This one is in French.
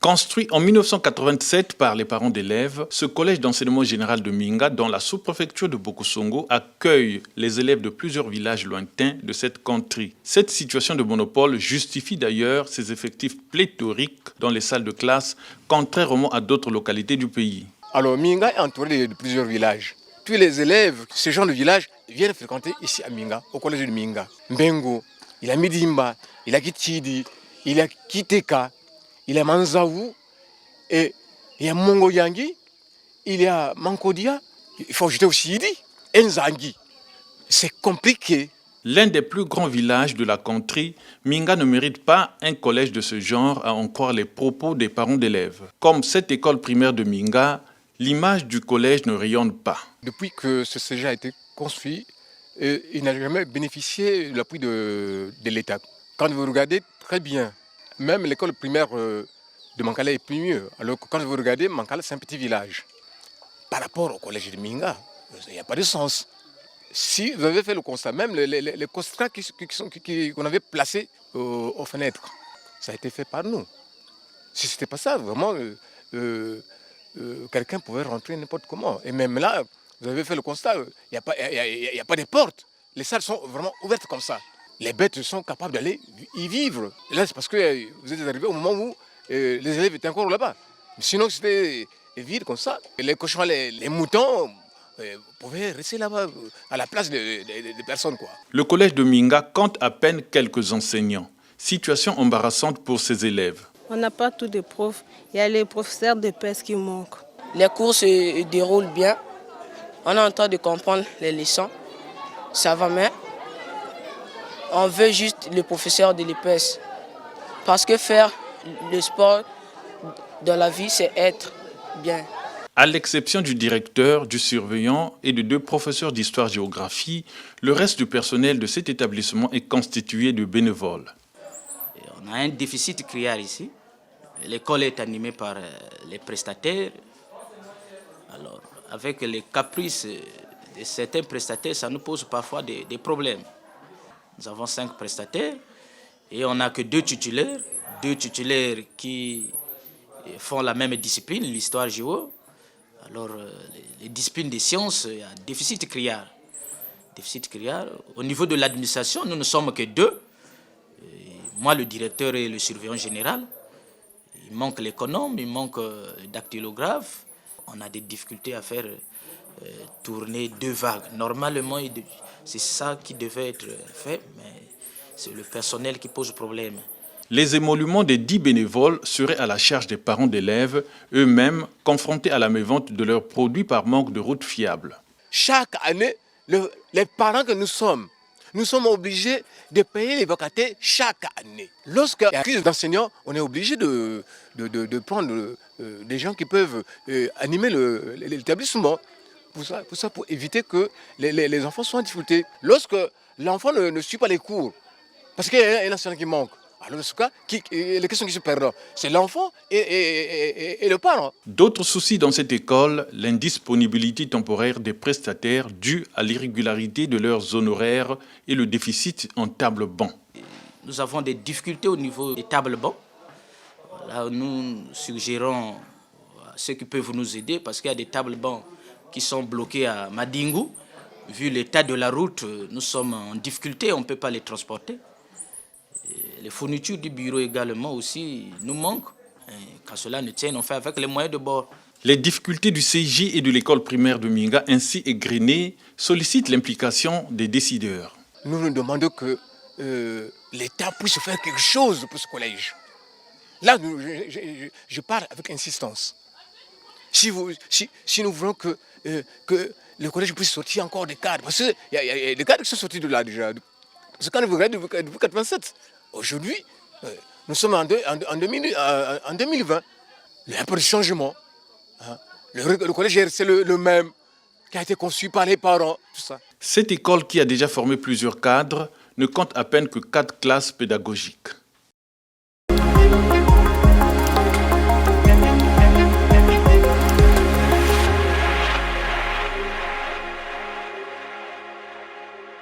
Construit en 1987 par les parents d'élèves, ce collège d'enseignement général de Minga, dans la sous-préfecture de Bokusongo, accueille les élèves de plusieurs villages lointains de cette contrée. Cette situation de monopole justifie d'ailleurs ses effectifs pléthoriques dans les salles de classe, contrairement à d'autres localités du pays. Alors Minga est entouré de plusieurs villages. Tous les élèves, ce genre de villages, viennent fréquenter ici à Minga, au collège de Minga. Mbengo, il y a Midimba, il y a Kitidi, il y a Kiteka, il y a Manzawu, et il y a Mongoyangi, il y a Mankodia, il faut ajouter aussi Idi, Nzangi. C'est compliqué. L'un des plus grands villages de la contrée, Minga ne mérite pas un collège de ce genre à en croire les propos des parents d'élèves. Comme cette école primaire de Minga, l'image du collège ne rayonne pas. Depuis que ce CEGEA a été construit, il n'a jamais bénéficié de l'appui de l'État. Quand vous regardez très bien, même l'école primaire de Mankala est plus mieux. Alors que quand vous regardez, Mankala c'est un petit village. Par rapport au collège de Minga, il n'y a pas de sens. Si vous avez fait le constat, même les constats qu'on avait placés aux fenêtres, ça a été fait par nous. Si ce n'était pas ça, vraiment, quelqu'un pouvait rentrer n'importe comment. Et même là, vous avez fait le constat, il n'y a pas de portes. Les salles sont vraiment ouvertes comme ça. Les bêtes sont capables d'aller y vivre. Et là, c'est parce que vous êtes arrivé au moment où les élèves étaient encore là-bas. Sinon, c'était vide comme ça. Et les cochons, les moutons pouvaient rester là-bas à la place des personnes, quoi. Le collège de Minga compte à peine quelques enseignants. Situation embarrassante pour ses élèves. On n'a pas tous des profs. Il y a les professeurs de PS qui manquent. Les cours se déroulent bien. On est en train de comprendre les leçons. Ça va, mais on veut juste le professeur de l'EPS. Parce que faire le sport dans la vie, c'est être bien. À l'exception du directeur, du surveillant et de 2 professeurs d'histoire-géographie, le reste du personnel de cet établissement est constitué de bénévoles. On a un déficit criard ici. L'école est animée par les prestataires. Alors, avec les caprices de certains prestataires, ça nous pose parfois des problèmes. Nous avons 5 prestataires et on n'a que 2 titulaires. 2 titulaires qui font la même discipline, l'histoire géo. Alors, les disciplines des sciences, il y a déficit criard. Déficit criard. Au niveau de l'administration, nous ne sommes que 2. Moi, le directeur et le surveillant général. Il manque l'économe, il manque le dactylographe. On a des difficultés à faire tourner 2 vagues. Normalement, c'est ça qui devait être fait, mais c'est le personnel qui pose problème. Les émoluments des 10 bénévoles seraient à la charge des parents d'élèves, eux-mêmes confrontés à la mévente de leurs produits par manque de routes fiables. Chaque année, les parents que nous sommes obligés de payer les vacataires chaque année. Lorsqu'il y a une crise d'enseignants, on est obligé de prendre des gens qui peuvent animer l'établissement. Pour éviter que les enfants soient en difficulté. Lorsque l'enfant ne suit pas les cours, parce qu'il y a un enseignant qui manque, alors dans ce cas, les questions qui se perdent, c'est l'enfant et le parent. D'autres soucis dans cette école, l'indisponibilité temporaire des prestataires due à l'irrégularité de leurs honoraires et le déficit en table-banc. Nous avons des difficultés au niveau des tables-bancs. Là, nous suggérons à ceux qui peuvent nous aider parce qu'il y a des tables-bancs qui sont bloqués à Madingu. Vu l'état de la route, nous sommes en difficulté, on ne peut pas les transporter. Les fournitures du bureau également aussi nous manquent. Et quand cela ne tient, on fait avec les moyens de bord. Les difficultés du CJ et de l'école primaire de Minga, ainsi égrenées, sollicitent l'implication des décideurs. Nous nous demandons que l'État puisse faire quelque chose pour ce collège. Là, je parle avec insistance. Si nous voulons que le collège puisse sortir encore des cadres, parce qu'il y a des cadres qui sont sortis de là déjà. Parce que quand vous regardez depuis 1987, aujourd'hui, nous sommes en 2020. Il y a un peu de changement. Hein. Le collège est resté le même, qui a été conçu par les parents, tout ça. Cette école qui a déjà formé plusieurs cadres ne compte à peine que 4 classes pédagogiques.